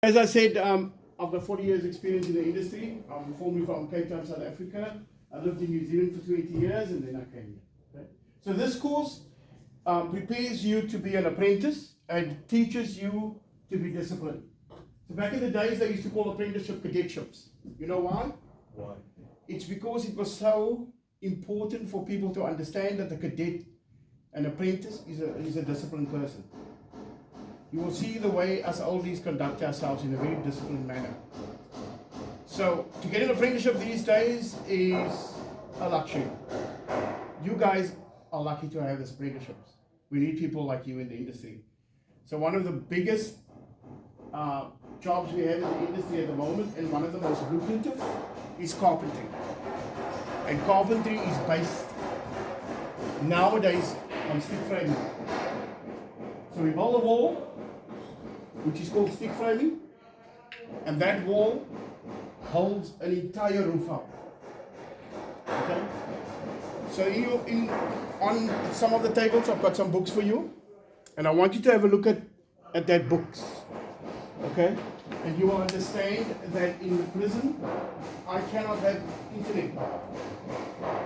As I said, I've got 40 years experience in the industry. I'm formerly from Cape Town, South Africa. I lived in New Zealand for 20 years and then I came here. Okay? So this course prepares you to be an apprentice and teaches you to be disciplined. So back in the days, they used to call apprenticeship cadetships. You know why? Why? It's because it was so important for people to understand that the cadet, an apprentice, is a disciplined person. You will see the way us oldies conduct ourselves in a very disciplined manner. So to get an apprenticeship these days is a luxury. You guys are lucky to have these apprenticeships. We need people like you in the industry. So one of the biggest jobs we have in the industry at the moment, and one of the most lucrative, is carpentry. And carpentry is based nowadays on stick framing. So we build a wall, which is called stick framing, and that wall holds an entire roof up. Okay? So on some of the tables, I've got some books for you, and I want you to have a look at that books. Okay? And you will understand that in the prison, I cannot have internet.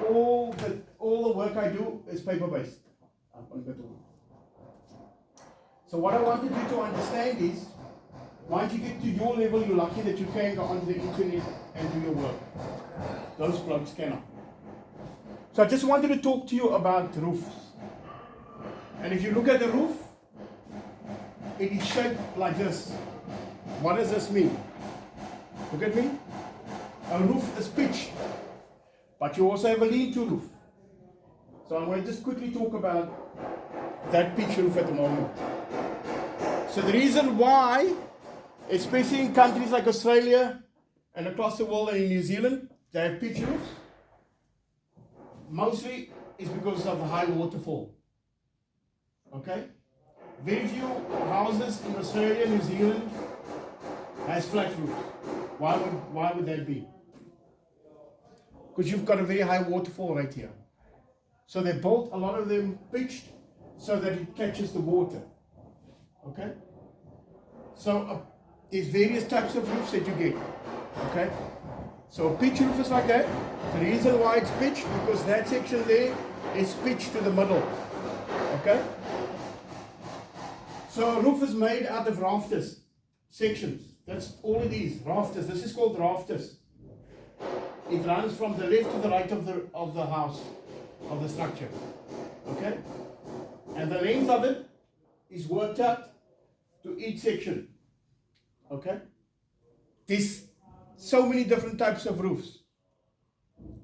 All the work I do is paper-based. So what I want you to understand is, once you get to your level, you're lucky that you can go onto the internet and do your work. Those blokes cannot. So I just wanted to talk to you about roofs. And if you look at the roof, it is shaped like this. What does this mean? Look at me. A roof is pitched, but you also have a lean-to roof. So I'm going to just quickly talk about that pitch roof at the moment. So the reason why, especially in countries like Australia and across the world and in New Zealand, they have pitch roofs, mostly is because of the high waterfall. Okay? Very few houses in Australia, New Zealand has flat roofs. Why would that be? Because you've got a very high waterfall right here. So they built a lot of them pitched so that it catches the water. Okay? So there's various types of roofs that you get. Okay? So a pitch roof is like that. The reason why it's pitched, because that section there is pitched to the middle. Okay? So a roof is made out of rafters, sections. That's all it is, rafters. This is called rafters. It runs from the left to the right of the house, of the structure. Okay? And the length of it is worked out to each section. Okay? There's so many different types of roofs.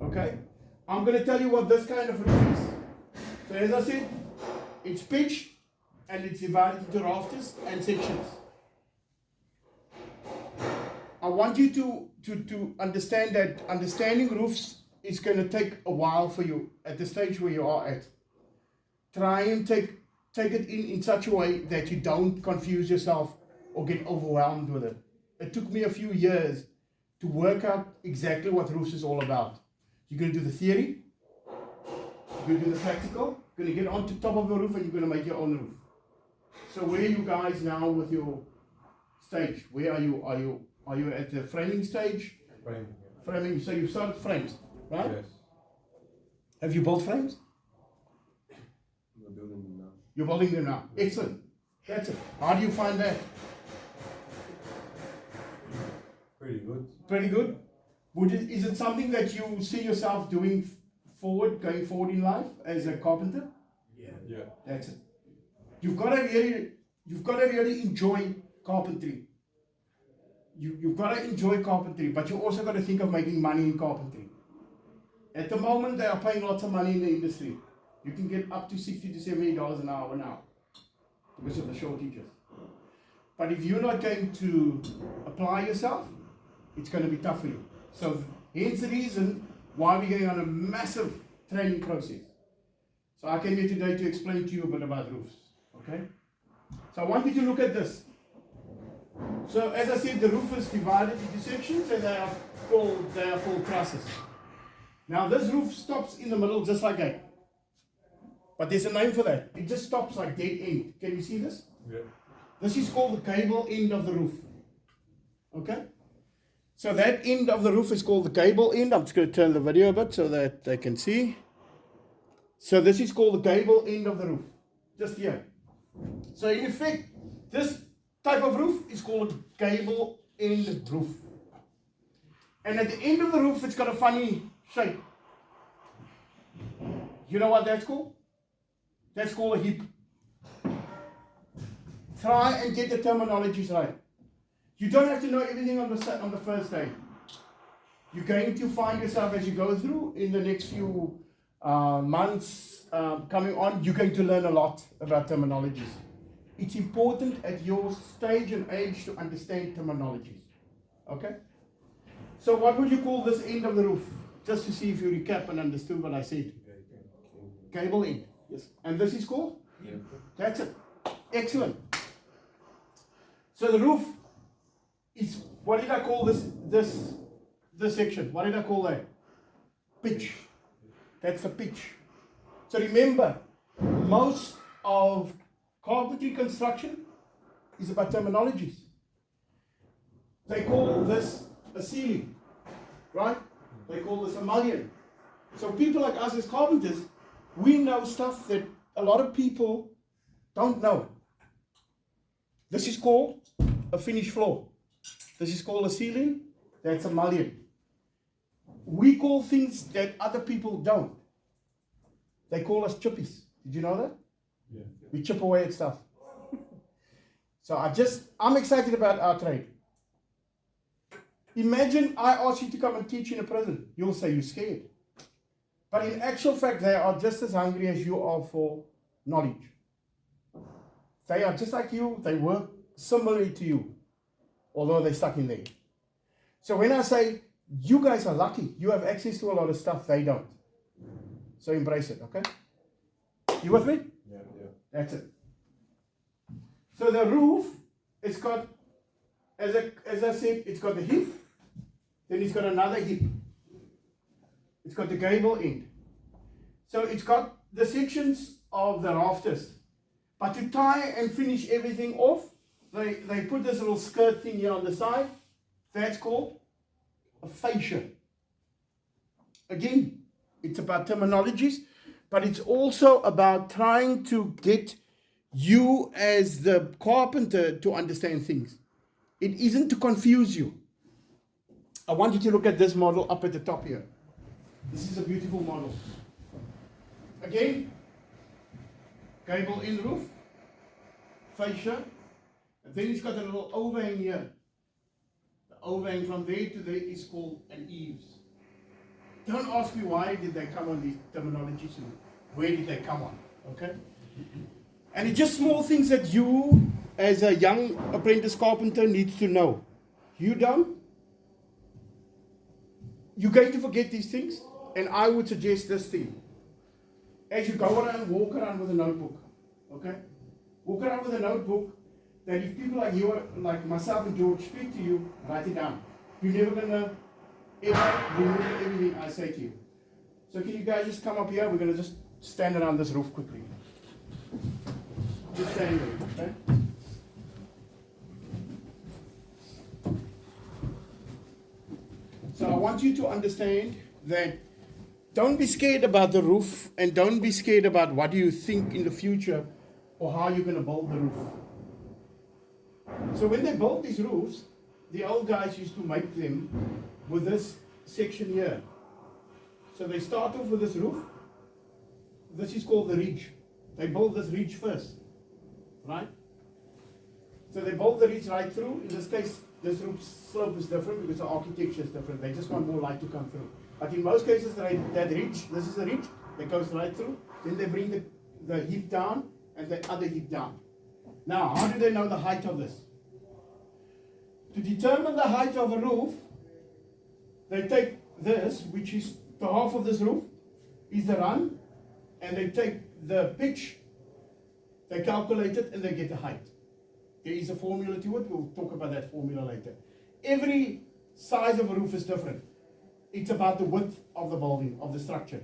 Okay? I'm going to tell you what this kind of roof is. So as I said, it's pitched and it's divided into rafters and sections. I want you to understand that understanding roofs is going to take a while for you at the stage where you are at. Try and take it in such a way that you don't confuse yourself or get overwhelmed with it. It took me a few years to work out exactly what roofs is all about. You're going to do the theory, you're going to do the practical, you're going to get onto top of the roof and you're going to make your own roof. So where are you guys now with your stage? Where are you? Are you at the framing stage? Framing. Framing. So you've started frames, right? Yes. Have you built frames? We're building them now. You're building them now. Excellent. That's it. How do you find that? Pretty good. Pretty good. Is it something that you see yourself doing going forward in life as a carpenter? Yeah. That's it. You've got to really enjoy carpentry. You've got to enjoy carpentry, but you also got to think of making money in carpentry. At the moment, they are paying lots of money in the industry. You can get up to $60 to $70 an hour now because of the shortages. But if you're not going to apply yourself, it's going to be tough for you. So hence the reason why we're going on a massive training process. So I came here today to explain to you a bit about roofs. Okay? So I want you to look at this. So as I said, the roof is divided into sections and they are called trusses. Now this roof stops in the middle just like that. But there's a name for that. It just stops like dead end. Can you see this? Yeah. This is called the cable end of the roof. Okay? So that end of the roof is called the gable end. I'm just going to turn the video a bit so that they can see. So this is called the gable end of the roof. Just here. So in effect, this type of roof is called a gable end roof. And at the end of the roof, it's got a funny shape. You know what that's called? That's called a hip. Try and get the terminologies right. You don't have to know everything on the first day. You're going to find yourself as you go through in the next few months coming on, you're going to learn a lot about terminologies. It's important at your stage and age to understand terminologies. Okay? So what would you call this end of the roof? Just to see if you recap and understood what I said. Gable end. Yes. And this is called? Yeah. That's it. Excellent. So the roof is, what did I call this section? What did I call that? Pitch. That's the pitch. So remember, most of carpentry construction is about terminologies. They call this a ceiling, right? They call this a mullion. So people like us as carpenters, we know stuff that a lot of people don't know. This is called a finished floor. This is called a ceiling. That's a mullion. We call things that other people don't. They call us chippies. Did you know that? Yeah. We chip away at stuff. So I'm excited about our trade. Imagine I ask you to come and teach in a prison. You'll say you're scared. But in actual fact, they are just as hungry as you are for knowledge. They are just like you. They work similarly to you, although they're stuck in there. So when I say, you guys are lucky, you have access to a lot of stuff they don't. So embrace it, okay? You with me? Yeah. That's it. So the roof, it's got, as I said, it's got the hip, then it's got another hip. It's got the gable end. So it's got the sections of the rafters. But to tie and finish everything off, they put this little skirt thing here on the side. That's called a fascia. Again, it's about terminologies, but it's also about trying to get you as the carpenter to understand things. It isn't to confuse you. I want you to look at this model up at the top here. This is a beautiful model. Again, gable end roof, fascia, and then it's got a little overhang here. The overhang from there to there is called an eaves. Don't ask me why did they come on these terminologies and where did they come on, okay? And it's just small things that you, as a young apprentice carpenter, needs to know. You don't. You're going to forget these things, and I would suggest this thing. As you go around, walk around with a notebook, okay? Walk around with a notebook that if people like you, like myself and George, speak to you, write it down. You're never going to ever remember everything I say to you. So can you guys just come up here? We're going to just stand around this roof quickly. Just stand there, okay? So I want you to understand that don't be scared about the roof and don't be scared about what you think in the future or how you're going to build the roof. So when they built these roofs, the old guys used to make them with this section here. So they start off with this roof. This is called the ridge. They build this ridge first, right? So they build the ridge right through. In this case, this roof slope is different because the architecture is different. They just want more light to come through. But in most cases, that ridge, this is a ridge that goes right through. Then they bring the hip down and the other hip down. Now, how do they know the height of this? To determine the height of a roof, they take this, which is the half of this roof, is the run, and they take the pitch, they calculate it, and they get the height. There is a formula to it. We'll talk about that formula later. Every size of a roof is different. It's about the width of the building, of the structure.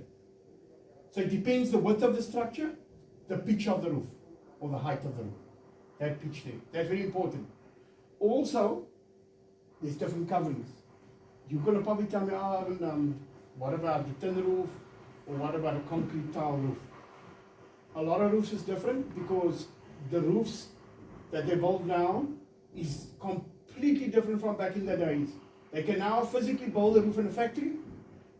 So it depends the width of the structure, the pitch of the roof, or the height of the roof. That pitch there. That's very important. Also, there's different coverings. You're going to probably tell me, what about the tin roof, or what about a concrete tile roof? A lot of roofs is different because the roofs that they build now is completely different from back in the days. They can now physically build a roof in a factory,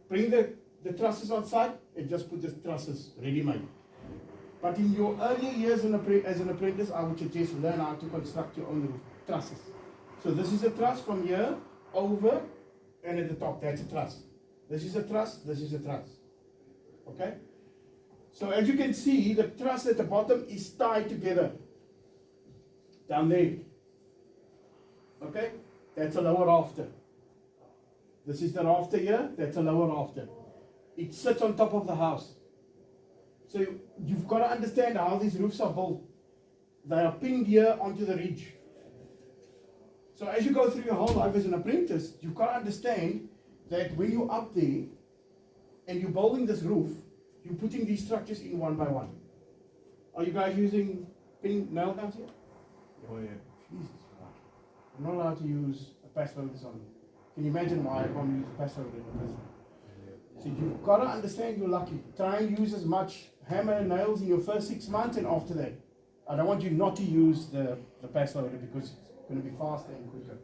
bring the trusses on site, and just put the trusses ready-made. But in your earlier years as an apprentice, I would suggest learn how to construct your own roof trusses. So this is a truss from here, over, and at the top, that's a truss. This is a truss, this is a truss. Okay? So as you can see, the truss at the bottom is tied together. Down there. Okay? That's a lower rafter. This is the rafter here, that's a lower rafter. It sits on top of the house. So you've got to understand how these roofs are built. They are pinned here onto the ridge. So as you go through your whole life as an apprentice, you've got to understand that when you're up there and you're building this roof, you're putting these structures in one by one. Are you guys using pin nail guns here? Oh yeah. Jesus Christ. I'm not allowed to use a pass loaders on me. Can you imagine why I can't use a pass loader in the prison? So you've got to understand you're lucky. Try and use as much hammer and nails in your first 6 months and after that. I don't want you not to use the pass loader because it's going to be faster and quicker.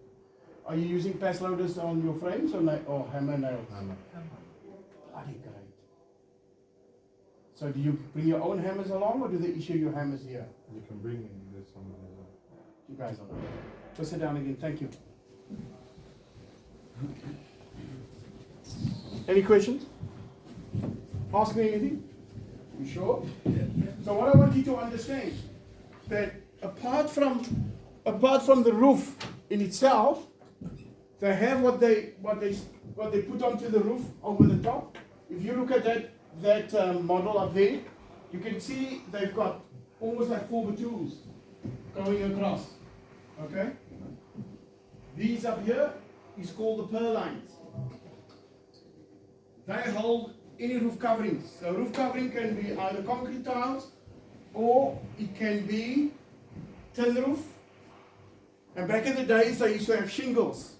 Are you using pass loaders on your frames or hammer and nails? Hammer. Bloody great. So do you bring your own hammers along or do they issue your hammers here? You can bring in this one as well. You guys are. Go sit down again. Thank you. Any questions? Ask me anything. You sure? Yeah. So what I want you to understand that apart from the roof in itself, they have what they put onto the roof over the top. If you look at that model up there, you can see they've got almost like 4 batons going across. Okay? These up here is called the purlines. They hold any roof coverings. So roof covering can be either concrete tiles or it can be tin roof. And back in the days they used to have shingles.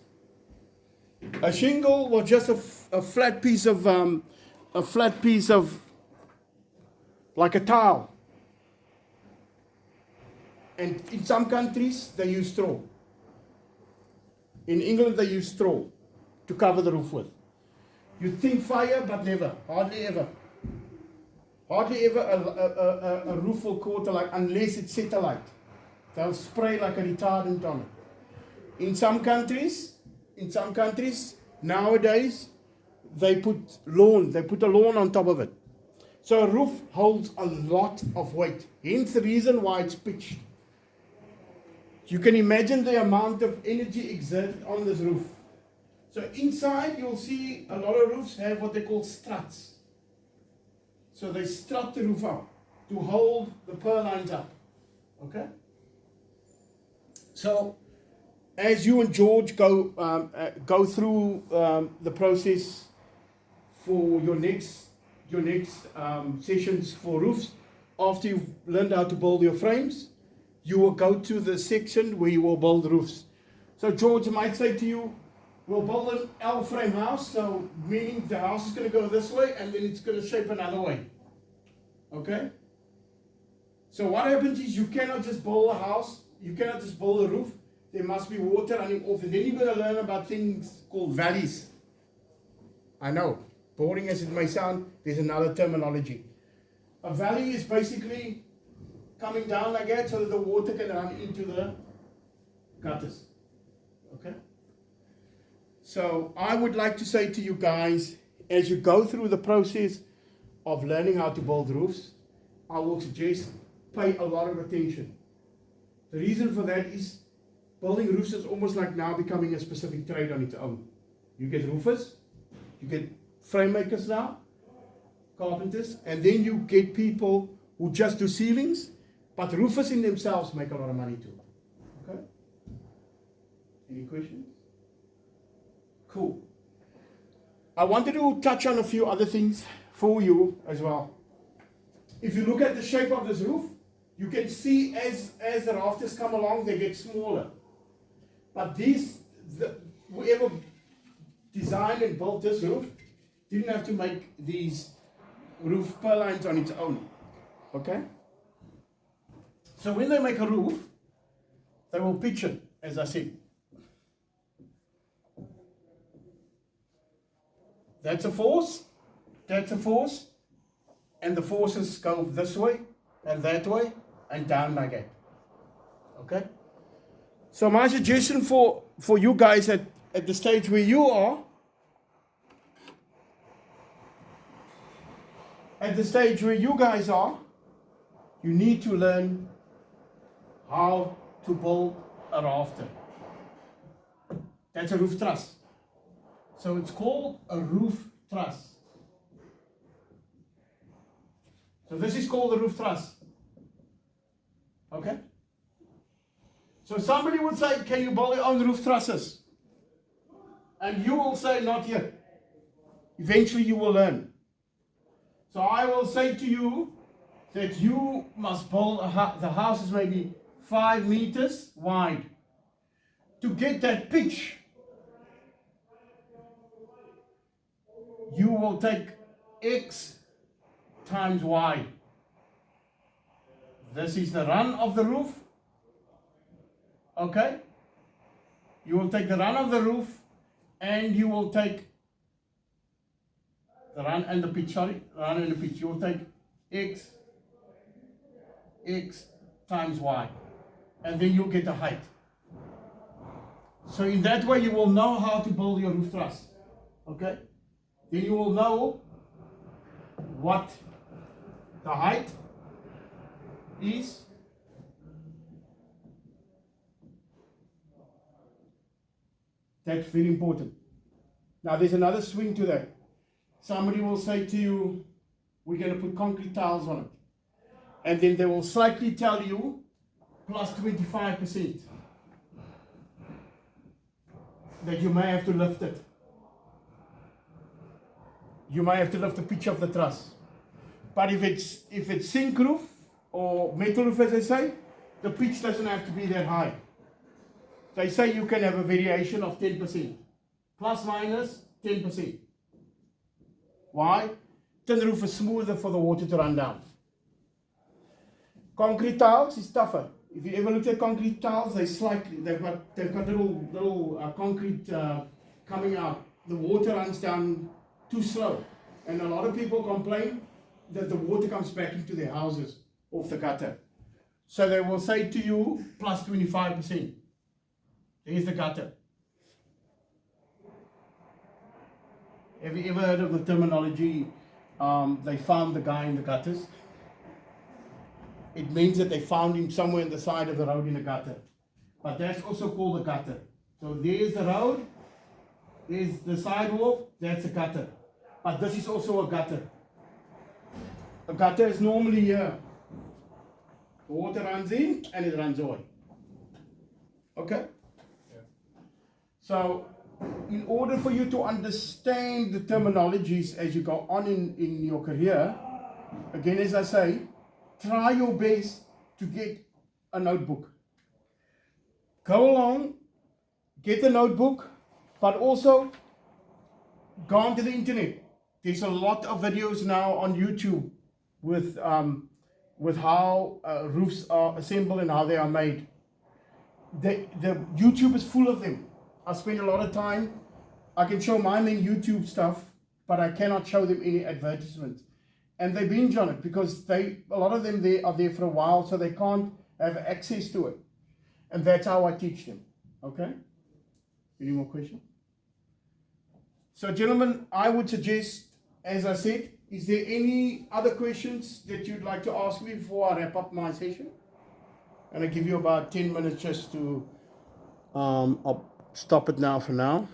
A shingle was just a flat piece of like a tile. And in some countries they use straw. In England they use straw to cover the roof with. You think fire, but never, hardly ever. Hardly ever a roof will caught alight unless it's set alight. They'll spray like a retardant on it. In some countries, nowadays, they put a lawn on top of it. So a roof holds a lot of weight. Hence the reason why it's pitched. You can imagine the amount of energy exerted on this roof. So inside you'll see a lot of roofs have what they call struts. So they strut the roof up to hold the purlines up. Okay? So as you and George go through the process for your next sessions for roofs, after you've learned how to build your frames, you will go to the section where you will build roofs. So George might say to you, we'll build an L-frame house, so meaning the house is going to go this way and then it's going to shape another way. Okay? So what happens is you cannot just build a house, you cannot just build a roof, there must be water running off, and then you're going to learn about things called valleys. I know, boring as it may sound, there's another terminology. A valley is basically coming down like that so that the water can run into the gutters. Okay? So I would like to say to you guys, as you go through the process of learning how to build roofs, I will suggest pay a lot of attention. The reason for that is building roofs is almost like now becoming a specific trade on its own. You get roofers, you get frame makers now, carpenters, and then you get people who just do ceilings, but roofers in themselves make a lot of money too. Okay? Any questions? Cool. I wanted to touch on a few other things for you as well. If you look at the shape of this roof, you can see as the rafters come along, they get smaller. But designed and built this roof didn't have to make these roof purlines on its own. Okay? So when they make a roof, they will pitch it, as I said. That's a force, and the forces go this way and that way and down like that. Okay? So my suggestion for you guys at the stage where you are, you need to learn how to build a rafter. That's a roof truss. So it's called a roof truss. So this is called a roof truss. Okay? So somebody would say, can you build your own roof trusses? And you will say, not yet. Eventually you will learn. So I will say to you that you must build the house is maybe 5 meters wide. To get that pitch, you will take X times Y. This is the run of the roof. Okay? You will take the run of the roof and you will take the run and the pitch, run and the pitch. You will take X times Y. And then you'll get the height. So in that way you will know how to build your roof truss. Okay? Then you will know what the height is. That's very important. Now there's another swing to that. Somebody will say to you, we're going to put concrete tiles on it. And then they will slightly tell you, plus 25%. That you may have to lift it. You may have to lift the pitch of the truss. But if it's zinc roof or metal roof, as they say, the pitch doesn't have to be that high. They say you can have a variation of 10%. Plus minus 10%. Why? Tin roof is smoother for the water to run down. Concrete tiles is tougher. If you ever look at concrete tiles, they've got little concrete coming out. The water runs down too slow. And a lot of people complain that the water comes back into their houses off the gutter. So they will say to you, plus 25%. There's the gutter. Have you ever heard of the terminology, they found the guy in the gutters? It means that they found him somewhere in the side of the road in a gutter. But that's also called a gutter. So there's the road, there's the sidewalk, that's a gutter. But this is also a gutter. A gutter is normally here. The water runs in and it runs away. Okay? Yeah. So, in order for you to understand the terminologies as you go on in your career, again, as I say, try your best to get a notebook. Go along, get a notebook, but also go onto the internet. There's a lot of videos now on YouTube with how roofs are assembled and how they are made. The YouTube is full of them. I spend a lot of time. I can show my main YouTube stuff, but I cannot show them any advertisements. And they binge on it because a lot of them are there for a while, so they can't have access to it. And that's how I teach them. Okay? Any more questions? So, gentlemen, I would suggest, as I said, is there any other questions that you'd like to ask me before I wrap up my session? And I give you about 10 minutes just to, I'll stop it now for now.